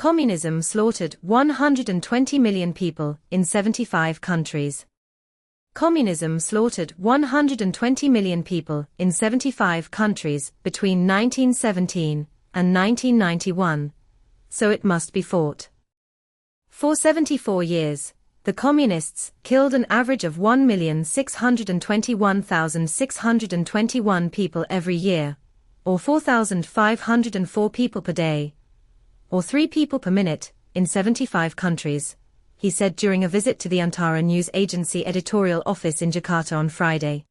Communism slaughtered 120 million people in 75 countries. Communism slaughtered 120 million people in 75 countries between 1917 and 1991, so it must be fought. For 74 years, the Communists killed an average of 1,621,621 people every year, or 4,504 people per day, or 3 people per minute, in 75 countries, he said during a visit to the Antara news agency editorial office in Jakarta on Friday.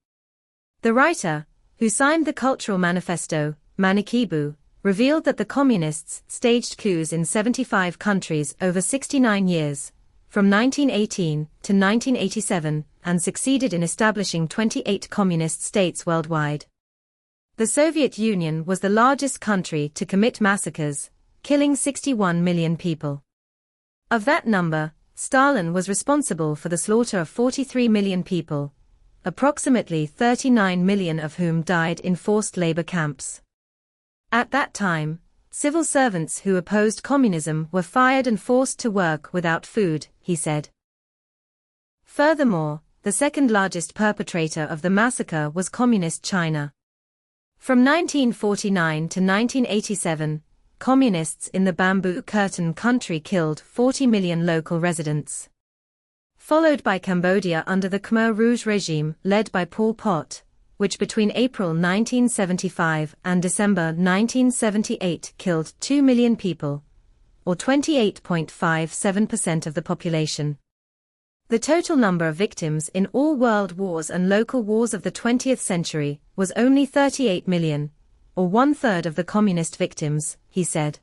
The writer, who signed the Cultural Manifesto, Manikibu, revealed that the Communists staged coups in 75 countries over 69 years, from 1918 to 1987, and succeeded in establishing 28 communist states worldwide. The Soviet Union was the largest country to commit massacres, killing 61 million people. Of that number, Stalin was responsible for the slaughter of 43 million people, approximately 39 million of whom died in forced labor camps. At that time, civil servants who opposed communism were fired and forced to work without food, he said. Furthermore, the second largest perpetrator of the massacre was Communist China. From 1949 to 1987, Communists in the Bamboo Curtain country killed 40 million local residents. Followed by Cambodia under the Khmer Rouge regime led by Pol Pot, which between April 1975 and December 1978 killed 2 million people, or 28.57% of the population. The total number of victims in all world wars and local wars of the 20th century was only 38 million, or 1/3 of the communist victims, he said.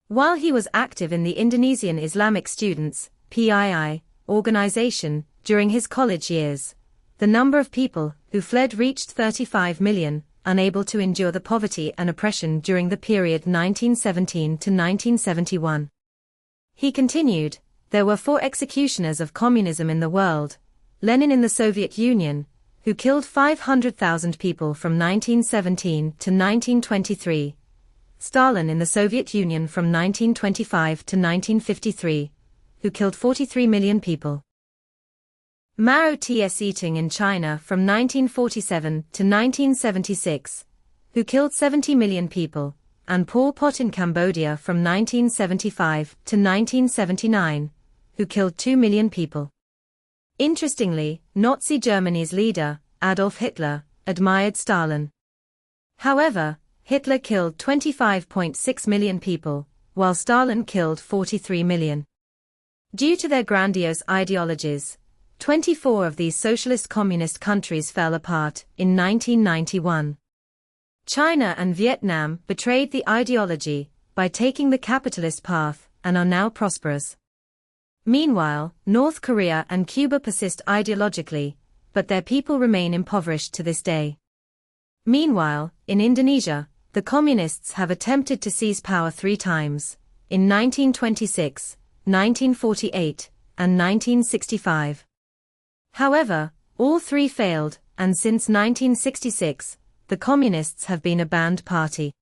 While he was active in the Indonesian Islamic Students, PII, organization during his college years, the number of people who fled reached 35 million, unable to endure the poverty and oppression during the period 1917 to 1971. He continued, there were 4 executioners of communism in the world: Lenin in the Soviet Union, who killed 500,000 people from 1917 to 1923, Stalin in the Soviet Union from 1925 to 1953, who killed 43 million people, Mao Tse-tung in China from 1947 to 1976, who killed 70 million people, and Pol Pot in Cambodia from 1975 to 1979, who killed 2 million people. Interestingly, Nazi Germany's leader, Adolf Hitler, admired Stalin. However, Hitler killed 25.6 million people, while Stalin killed 43 million. Due to their grandiose ideologies, 24 of these socialist communist countries fell apart in 1991. China and Vietnam betrayed the ideology by taking the capitalist path and are now prosperous. Meanwhile, North Korea and Cuba persist ideologically, but their people remain impoverished to this day. Meanwhile, in Indonesia, the communists have attempted to seize power 3 times, in 1926, 1948, and 1965. However, all 3 failed, and since 1966, the communists have been a banned party.